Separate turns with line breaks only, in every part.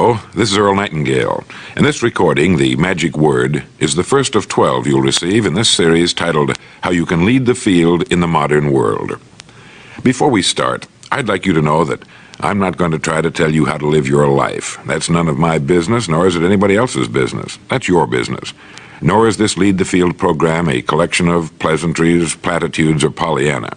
Hello, this is Earl Nightingale, and this recording, The Magic Word, is the first of 12 you'll receive in this series titled How You Can Lead the Field in the Modern World. Before we start, I'd like you to know that I'm not going to try to tell you how to live your life. That's none of my business, nor is it anybody else's business. That's your business. Nor is this Lead the Field program a collection of pleasantries, platitudes, or Pollyanna.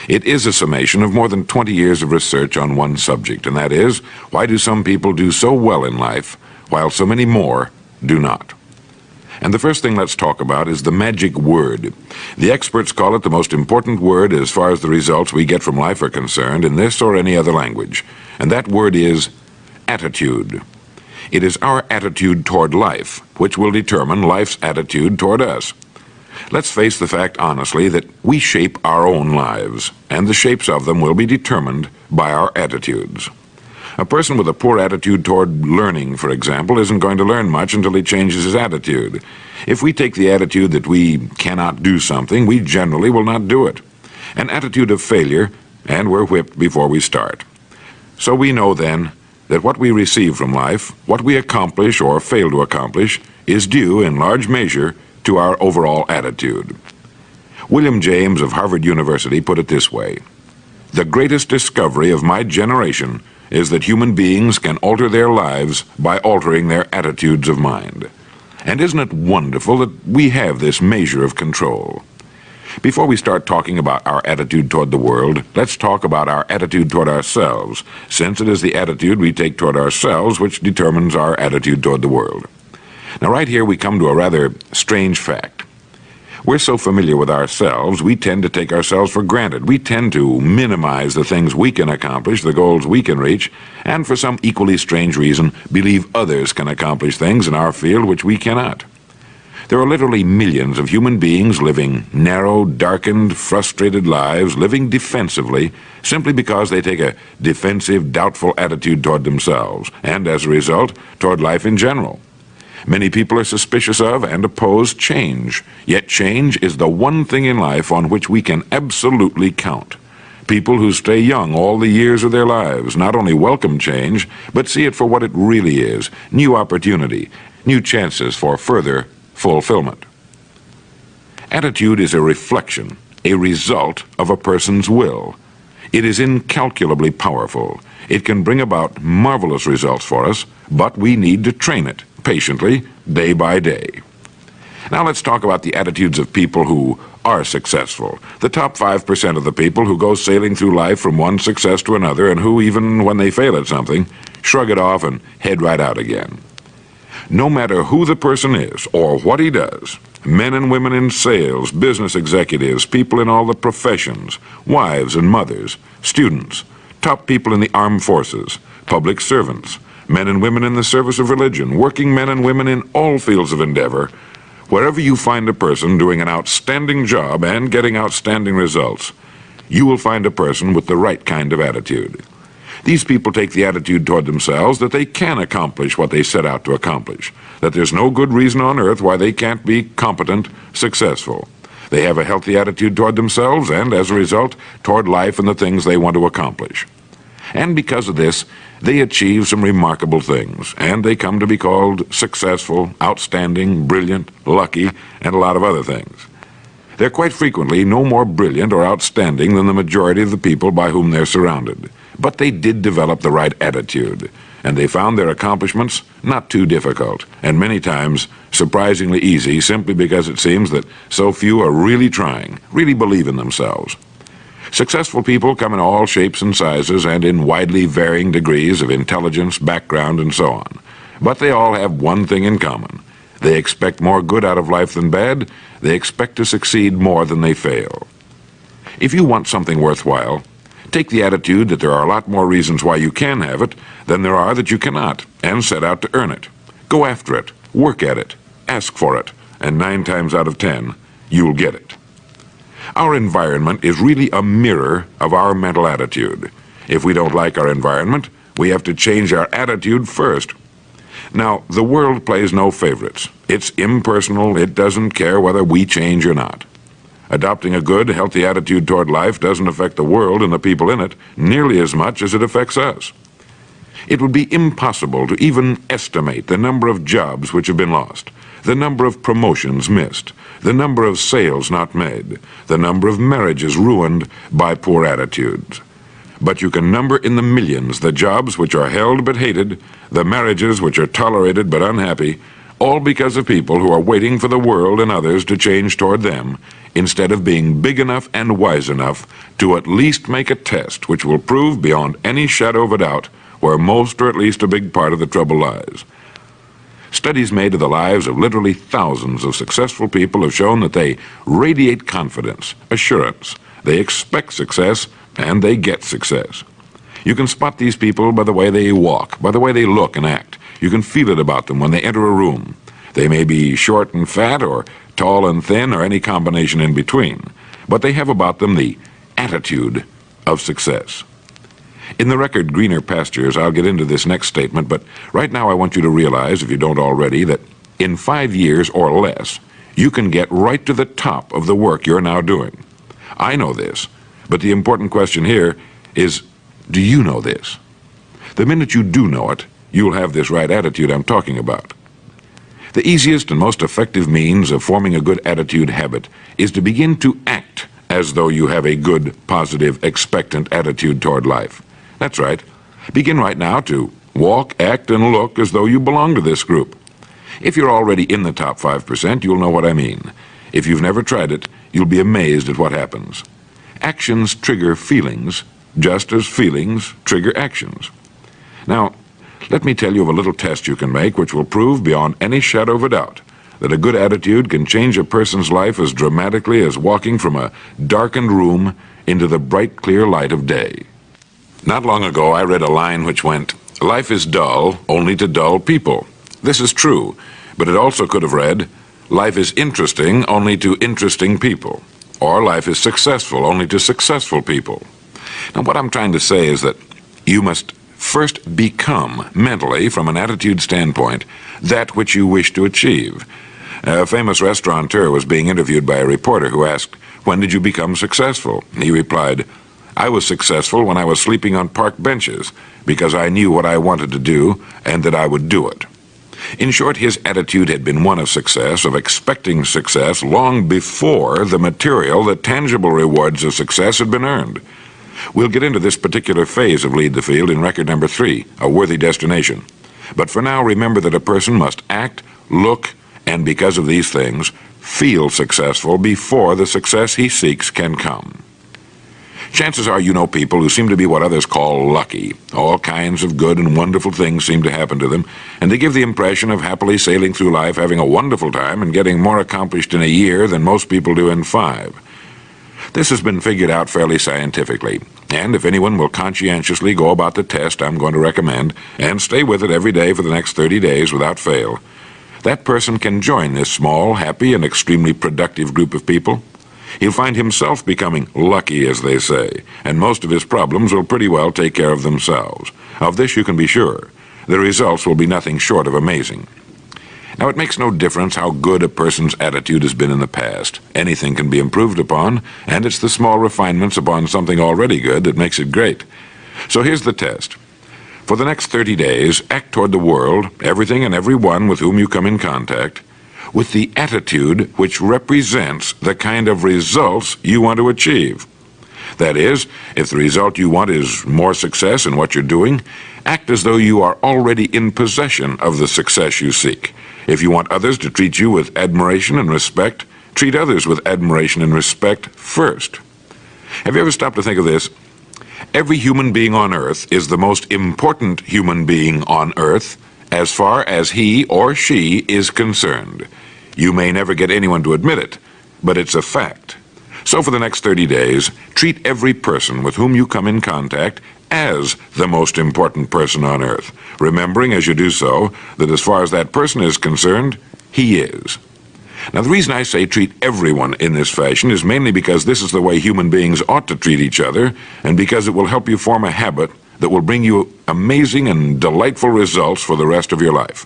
It is a summation of more than 20 years of research on one subject, and that is, why do some people do so well in life, while so many more do not? And the first thing let's talk about is the magic word. The experts call it the most important word as far as the results we get from life are concerned in this or any other language, and that word is attitude. It is our attitude toward life which will determine life's attitude toward us. Let's face the fact honestly that we shape our own lives, and the shapes of them will be determined by our attitudes. A person with a poor attitude toward learning, for example, isn't going to learn much until he changes his attitude. If we take the attitude that we cannot do something, we generally will not do it. An attitude of failure, and we're whipped before we start. So we know then that what we receive from life, what we accomplish or fail to accomplish, is due in large measure to our overall attitude. William James of Harvard University put it this way: "The greatest discovery of my generation is that human beings can alter their lives by altering their attitudes of mind." And isn't it wonderful that we have this measure of control? Before we start talking about our attitude toward the world, let's talk about our attitude toward ourselves, since it is the attitude we take toward ourselves which determines our attitude toward the world. Now, right here we come to a rather strange fact. We're so familiar with ourselves, we tend to take ourselves for granted. We tend to minimize the things we can accomplish, the goals we can reach, and for some equally strange reason, believe others can accomplish things in our field which we cannot. There are literally millions of human beings living narrow, darkened, frustrated lives, living defensively, simply because they take a defensive, doubtful attitude toward themselves, and as a result, toward life in general. Many people are suspicious of and oppose change, yet change is the one thing in life on which we can absolutely count. People who stay young all the years of their lives not only welcome change, but see it for what it really is: new opportunity, new chances for further fulfillment. Attitude is a reflection, a result of a person's will. It is incalculably powerful. It can bring about marvelous results for us, but we need to train it patiently, day by day. Now let's talk about the attitudes of people who are successful. The top 5% of the people who go sailing through life from one success to another, and who, even when they fail at something, shrug it off and head right out again. No matter who the person is or what he does, men and women in sales, business executives, people in all the professions, wives and mothers, students, top people in the armed forces, public servants, men and women in the service of religion, working men and women in all fields of endeavor, wherever you find a person doing an outstanding job and getting outstanding results, you will find a person with the right kind of attitude. These people take the attitude toward themselves that they can accomplish what they set out to accomplish, that there's no good reason on earth why they can't be competent, successful. They have a healthy attitude toward themselves and, as a result, toward life and the things they want to accomplish. And because of this, they achieve some remarkable things, and they come to be called successful, outstanding, brilliant, lucky, and a lot of other things. They're quite frequently no more brilliant or outstanding than the majority of the people by whom they're surrounded. But they did develop the right attitude, and they found their accomplishments not too difficult, and many times surprisingly easy, simply because it seems that so few are really trying, really believe in themselves. Successful people come in all shapes and sizes and in widely varying degrees of intelligence, background, and so on. But they all have one thing in common. They expect more good out of life than bad. They expect to succeed more than they fail. If you want something worthwhile, take the attitude that there are a lot more reasons why you can have it than there are that you cannot, and set out to earn it. Go after it, work at it, ask for it, and 9 times out of 10, you'll get it. Our environment is really a mirror of our mental attitude. If we don't like our environment, we have to change our attitude first. Now, the world plays no favorites. It's impersonal. It doesn't care whether we change or not. Adopting a good, healthy attitude toward life doesn't affect the world and the people in it nearly as much as it affects us. It would be impossible to even estimate the number of jobs which have been lost, the number of promotions missed, the number of sales not made, the number of marriages ruined by poor attitudes. But you can number in the millions the jobs which are held but hated, the marriages which are tolerated but unhappy, all because of people who are waiting for the world and others to change toward them, instead of being big enough and wise enough to at least make a test which will prove beyond any shadow of a doubt where most or at least a big part of the trouble lies. Studies made of the lives of literally thousands of successful people have shown that they radiate confidence, assurance, they expect success, and they get success. You can spot these people by the way they walk, by the way they look and act. You can feel it about them when they enter a room. They may be short and fat, or tall and thin, or any combination in between, but they have about them the attitude of success. In the record Greener Pastures, I'll get into this next statement, but right now I want you to realize, if you don't already, that in 5 years or less, you can get right to the top of the work you're now doing. I know this, but the important question here is, do you know this? The minute you do know it, you'll have this right attitude I'm talking about. The easiest and most effective means of forming a good attitude habit is to begin to act as though you have a good, positive, expectant attitude toward life. That's right. Begin right now to walk, act, and look as though you belong to this group. If you're already in the top 5%, you'll know what I mean. If you've never tried it, you'll be amazed at what happens. Actions trigger feelings, just as feelings trigger actions. Now, let me tell you of a little test you can make which will prove beyond any shadow of a doubt that a good attitude can change a person's life as dramatically as walking from a darkened room into the bright, clear light of day. Not long ago, I read a line which went, "Life is dull only to dull people." This is true, but it also could have read, "Life is interesting only to interesting people," or "Life is successful only to successful people." Now, what I'm trying to say is that you must first become, mentally, from an attitude standpoint, that which you wish to achieve. A famous restaurateur was being interviewed by a reporter who asked, "When did you become successful?" He replied, "I was successful when I was sleeping on park benches, because I knew what I wanted to do and that I would do it." In short, his attitude had been one of success, of expecting success long before the material, the tangible rewards of success had been earned. We'll get into this particular phase of Lead the Field in record number 3, A Worthy Destination. But for now, remember that a person must act, look, and because of these things, feel successful before the success he seeks can come. Chances are you know people who seem to be what others call lucky. All kinds of good and wonderful things seem to happen to them, and they give the impression of happily sailing through life, having a wonderful time, and getting more accomplished in a year than most people do in 5. This has been figured out fairly scientifically, and if anyone will conscientiously go about the test I'm going to recommend, and stay with it every day for the next 30 days without fail, that person can join this small, happy, and extremely productive group of people. He'll find himself becoming lucky, as they say, and most of his problems will pretty well take care of themselves. Of this you can be sure. The results will be nothing short of amazing. Now, it makes no difference how good a person's attitude has been in the past. Anything can be improved upon, and it's the small refinements upon something already good that makes it great. So here's the test. For the next 30 days, act toward the world, everything and everyone with whom you come in contact, with the attitude which represents the kind of results you want to achieve. That is, if the result you want is more success in what you're doing, act as though you are already in possession of the success you seek. If you want others to treat you with admiration and respect, treat others with admiration and respect first. Have you ever stopped to think of this? Every human being on earth is the most important human being on earth as far as he or she is concerned. You may never get anyone to admit it, but it's a fact. So for the next 30 days, treat every person with whom you come in contact as the most important person on earth, remembering as you do so that as far as that person is concerned, he is. Now, the reason I say treat everyone in this fashion is mainly because this is the way human beings ought to treat each other, and because it will help you form a habit that will bring you amazing and delightful results for the rest of your life.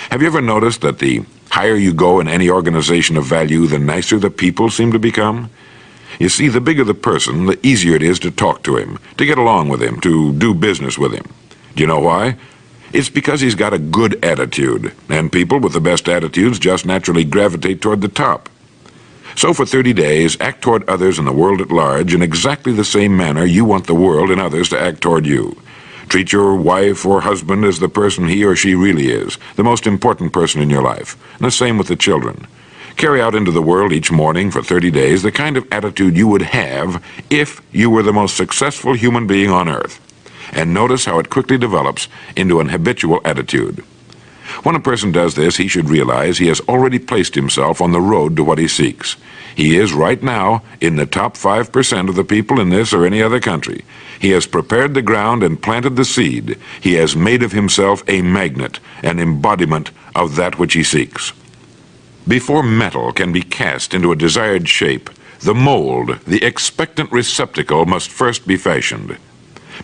Have you ever noticed that the higher you go in any organization of value, the nicer the people seem to become? You see, the bigger the person, the easier it is to talk to him, to get along with him, to do business with him. Do you know why? It's because he's got a good attitude, and people with the best attitudes just naturally gravitate toward the top. So for 30 days, act toward others and the world at large in exactly the same manner you want the world and others to act toward you. Treat your wife or husband as the person he or she really is, the most important person in your life, and the same with the children. Carry out into the world each morning for 30 days the kind of attitude you would have if you were the most successful human being on earth. And notice how it quickly develops into an habitual attitude. When a person does this, he should realize he has already placed himself on the road to what he seeks. He is right now in the top 5% of the people in this or any other country. He has prepared the ground and planted the seed. He has made of himself a magnet, an embodiment of that which he seeks. Before metal can be cast into a desired shape, the mold, the expectant receptacle, must first be fashioned.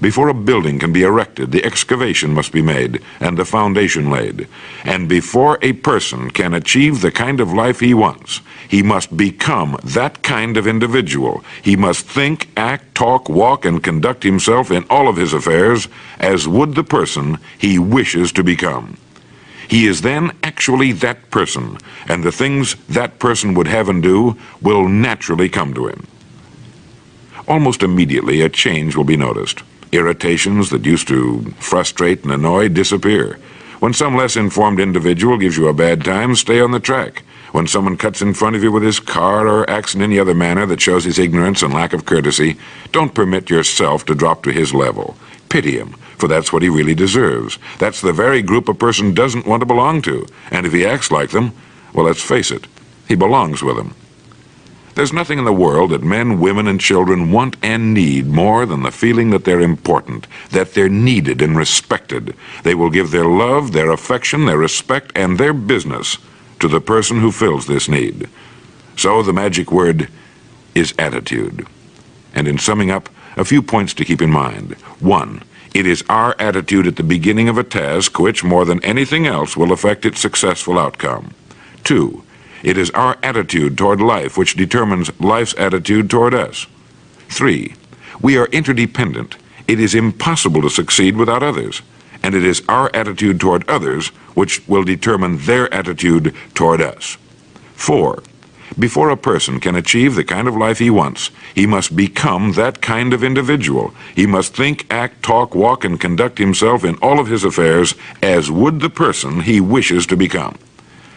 Before a building can be erected, the excavation must be made and the foundation laid. And before a person can achieve the kind of life he wants, he must become that kind of individual. He must think, act, talk, walk, and conduct himself in all of his affairs as would the person he wishes to become. He is then actually that person, and the things that person would have and do will naturally come to him. Almost immediately, a change will be noticed. Irritations that used to frustrate and annoy disappear. When some less informed individual gives you a bad time, stay on the track. When someone cuts in front of you with his car or acts in any other manner that shows his ignorance and lack of courtesy, don't permit yourself to drop to his level. Pity him, for that's what he really deserves. That's the very group a person doesn't want to belong to. And if he acts like them, well, let's face it, he belongs with them. There's nothing in the world that men, women, and children want and need more than the feeling that they're important, that they're needed and respected. They will give their love, their affection, their respect, and their business to the person who fills this need. So the magic word is attitude. And in summing up, a few points to keep in mind. 1. It is our attitude at the beginning of a task which, more than anything else, will affect its successful outcome. 2. It is our attitude toward life which determines life's attitude toward us. 3. We are interdependent. It is impossible to succeed without others. And it is our attitude toward others which will determine their attitude toward us. 4. Before a person can achieve the kind of life he wants, he must become that kind of individual. He must think, act, talk, walk, and conduct himself in all of his affairs as would the person he wishes to become.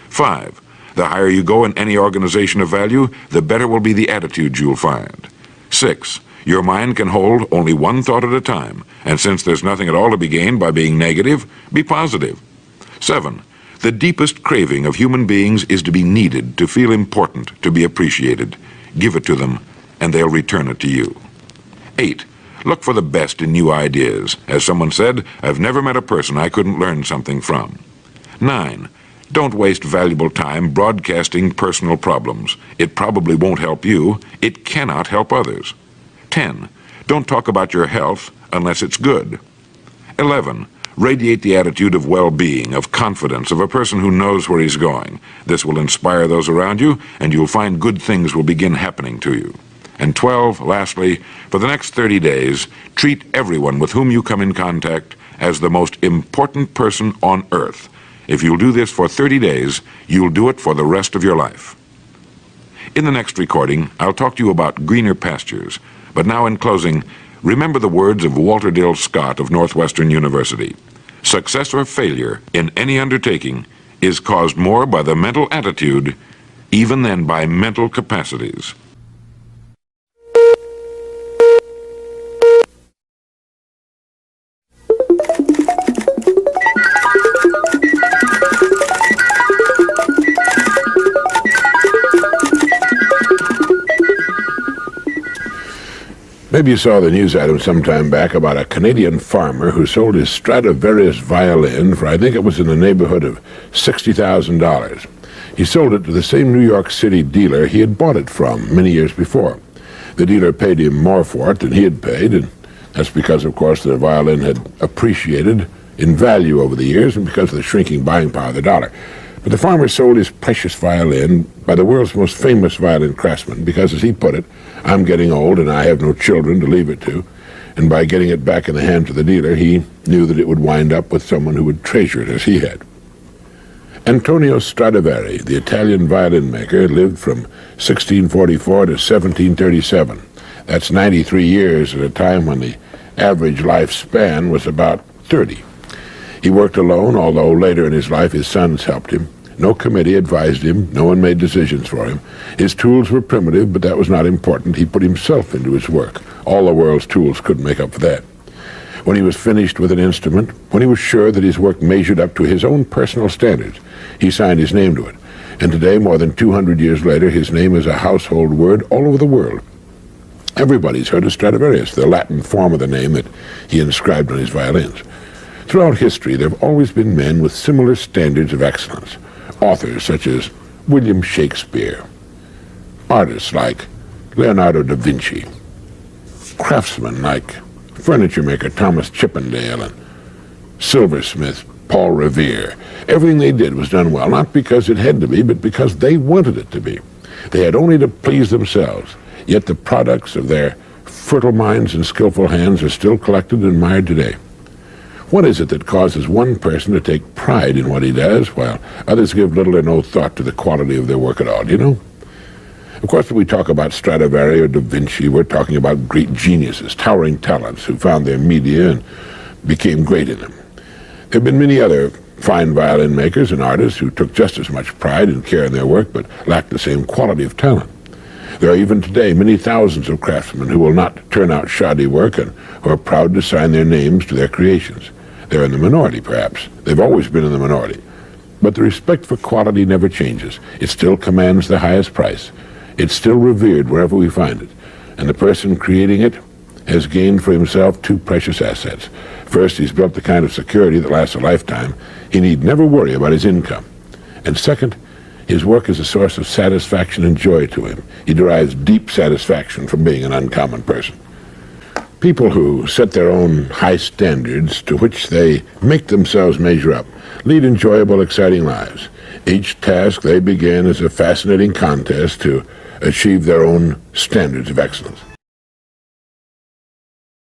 5. The higher you go in any organization of value, the better will be the attitude you'll find. 6. Your mind can hold only one thought at a time, and since there's nothing at all to be gained by being negative, be positive. 7. The deepest craving of human beings is to be needed, to feel important, to be appreciated. Give it to them, and they'll return it to you. 8. Look for the best in new ideas. As someone said, I've never met a person I couldn't learn something from. 9. Don't waste valuable time broadcasting personal problems. It probably won't help you. It cannot help others. 10. Don't talk about your health unless it's good. 11. Radiate the attitude of well-being, of confidence, of a person who knows where he's going. This will inspire those around you, and you'll find good things will begin happening to you. And 12, lastly, for the next 30 days, treat everyone with whom you come in contact as the most important person on earth. If you'll do this for 30 days, you'll do it for the rest of your life. In the next recording, I'll talk to you about greener pastures. But now in closing, remember the words of Walter Dill Scott of Northwestern University. Success or failure in any undertaking is caused more by the mental attitude even than by mental capacities.
Maybe you saw the news item some time back about a Canadian farmer who sold his Stradivarius violin for, I think it was in the neighborhood of $60,000. He sold it to the same New York City dealer he had bought it from many years before. The dealer paid him more for it than he had paid, and that's because, of course, the violin had appreciated in value over the years and because of the shrinking buying power of the dollar. But the farmer sold his precious violin by the world's most famous violin craftsman because, as he put it, I'm getting old and I have no children to leave it to, and by getting it back in the hands of the dealer, he knew that it would wind up with someone who would treasure it as he had. Antonio Stradivari, the Italian violin maker, lived from 1644 to 1737. That's 93 years at a time when the average lifespan was about 30. He worked alone, although later in his life his sons helped him. No committee advised him. No one made decisions for him. His tools were primitive, but that was not important. He put himself into his work. All the world's tools couldn't make up for that. When he was finished with an instrument, when he was sure that his work measured up to his own personal standards, he signed his name to it. And today, more than 200 years later, his name is a household word all over the world. Everybody's heard of Stradivarius, the Latin form of the name that he inscribed on his violins. Throughout history, there have always been men with similar standards of excellence. Authors such as William Shakespeare, artists like Leonardo da Vinci, craftsmen like furniture maker Thomas Chippendale and silversmith Paul Revere. Everything they did was done well, not because it had to be, but because they wanted it to be. They had only to please themselves, yet the products of their fertile minds and skillful hands are still collected and admired today. What is it that causes one person to take pride in what he does, while others give little or no thought to the quality of their work at all, do you know? Of course, when we talk about Stradivari or Da Vinci, we're talking about great geniuses, towering talents who found their media and became great in them. There have been many other fine violin makers and artists who took just as much pride and care in their work, but lacked the same quality of talent. There are even today many thousands of craftsmen who will not turn out shoddy work and who are proud to sign their names to their creations. They're in the minority, perhaps. They've always been in the minority. But the respect for quality never changes. It still commands the highest price. It's still revered wherever we find it. And the person creating it has gained for himself two precious assets. First, he's built the kind of security that lasts a lifetime. He need never worry about his income. And second, his work is a source of satisfaction and joy to him. He derives deep satisfaction from being an uncommon person. People who set their own high standards to which they make themselves measure up lead enjoyable, exciting lives. Each task they begin is a fascinating contest to achieve their own standards of excellence.